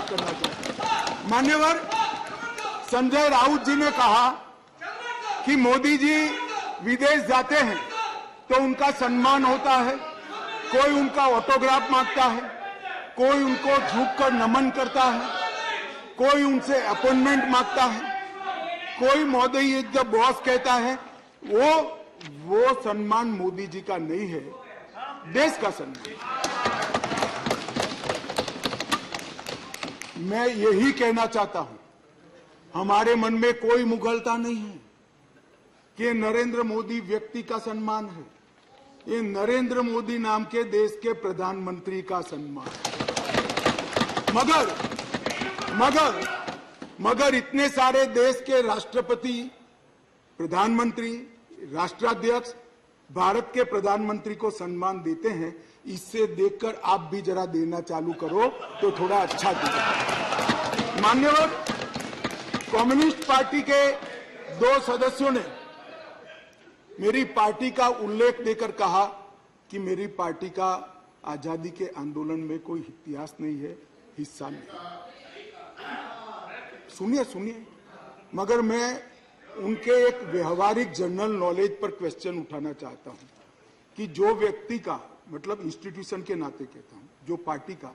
बात करना चाहता हूं। मान्यवर संजय राउत जी ने कहा कि मोदी जी विदेश जाते हैं तो उनका सम्मान होता है, कोई उनका ऑटोग्राफ मांगता है, कोई उनको झुककर नमन करता है, कोई उनसे अपॉइंटमेंट मांगता है, कोई मोदी इज द बॉस कहता है। वो सम्मान मोदी जी का नहीं है, देश का सम्मान। मैं यही कहना चाहता हूं, हमारे मन में कोई मुगलता नहीं है कि नरेंद्र मोदी व्यक्ति का सम्मान है, ये नरेंद्र मोदी नाम के देश के प्रधानमंत्री का सम्मान है। मगर इतने सारे देश के राष्ट्रपति, प्रधानमंत्री, राष्ट्राध्यक्ष भारत के प्रधानमंत्री को सम्मान देते हैं, इससे देखकर आप भी जरा देना चालू करो तो थोड़ा अच्छा दिखेगा। मान्यवर कम्युनिस्ट पार्टी के 2 सदस्यों ने मेरी पार्टी का उल्लेख देकर कहा कि मेरी पार्टी का आजादी के आंदोलन में कोई इतिहास नहीं है, हिस्सा नहीं। सुनिए, मगर मैं उनके एक व्यवहारिक जनरल नॉलेज पर क्वेश्चन उठाना चाहता हूं कि जो व्यक्ति का, मतलब इंस्टीट्यूशन के नाते कहता हूं, जो पार्टी का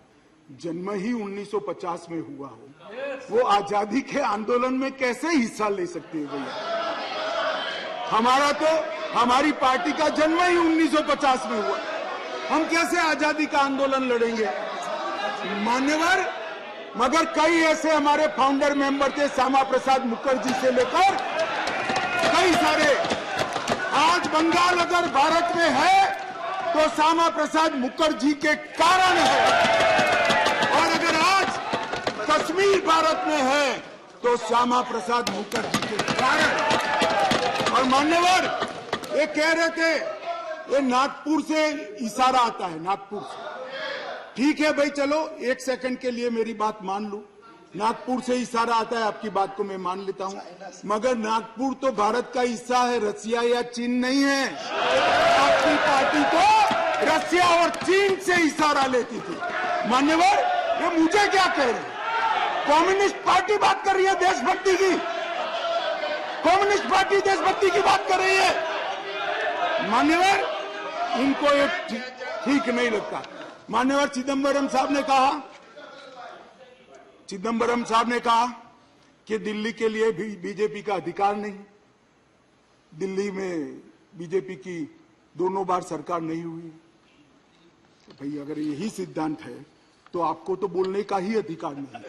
जन्म ही 1950 में हुआ हो, वो आजादी के आंदोलन में कैसे हिस्सा ले सकते हैं भैया? हमारी पार्टी का जन्म ही 1950 में हुआ, हम कैसे आजादी का आंदोलन लड़ेंगे? मान्यवर मगर कई ऐसे हमारे फाउंडर मेंबर थे, श्यामा प्रसाद मुखर्जी से लेकर कई सारे। आज बंगाल अगर भारत में है तो श्यामा प्रसाद मुखर्जी के कारण है, और अगर आज कश्मीर भारत में है तो श्यामा प्रसाद मुखर्जी के कारण। और मान्यवर ये कह रहे थे ये नागपुर से इशारा आता है, नागपुर से। ठीक है भाई, चलो 1 सेकंड के लिए मेरी बात मान लो, नागपुर से इशारा आता है, आपकी बात को मैं मान लेता हूं, मगर नागपुर तो भारत का हिस्सा है, रसिया या चीन नहीं है। आपकी पार्टी तो रसिया और चीन से इशारा लेती थी। मान्यवर ये मुझे क्या कह रहे हैं? कम्युनिस्ट पार्टी बात कर रही है देशभक्ति की, कम्युनिस्ट पार्टी देशभक्ति की बात कर रही है। मान्यवर इनको ये ठीक नहीं लगता। मान्यवर चिदंबरम साहब ने कहा कि दिल्ली के लिए भी बीजेपी का अधिकार नहीं, दिल्ली में बीजेपी की 2 बार सरकार नहीं हुई। तो भाई अगर यही सिद्धांत है तो आपको तो बोलने का ही अधिकार नहीं है।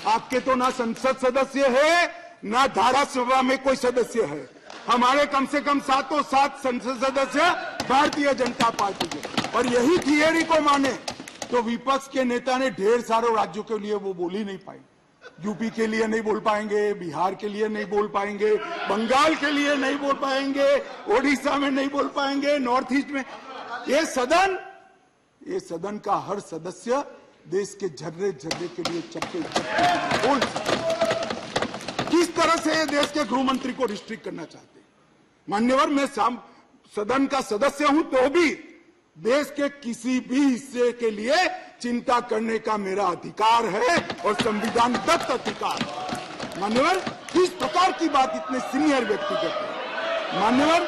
आपके तो ना संसद सदस्य है, ना धारासभा में कोई सदस्य है। हमारे कम से कम 7 संसद सदस्य भारतीय जनता पार्टी के। और यही थियरी को माने तो विपक्ष के नेता ने ढेर सारे राज्यों के लिए वो बोल ही नहीं पाए। यूपी के लिए नहीं बोल पाएंगे, बिहार के लिए नहीं बोल पाएंगे, बंगाल के लिए नहीं बोल पाएंगे, ओडिशा में नहीं बोल पाएंगे, नॉर्थ ईस्ट में। ये सदन का हर सदस्य देश के झर्रे झर्रे के लिए चप्पे बोल सकते। किस तरह से ये देश के गृह मंत्री को रिस्ट्रिक्ट करना चाहते हैं? मान्यवर मैं सदन का सदस्य हूं तो भी देश के किसी भी हिस्से के लिए चिंता करने का मेरा अधिकार है और संविधान दत्त अधिकार है। मान्यवर किस प्रकार की बात इतने सीनियर व्यक्ति करते हैं? मान्यवर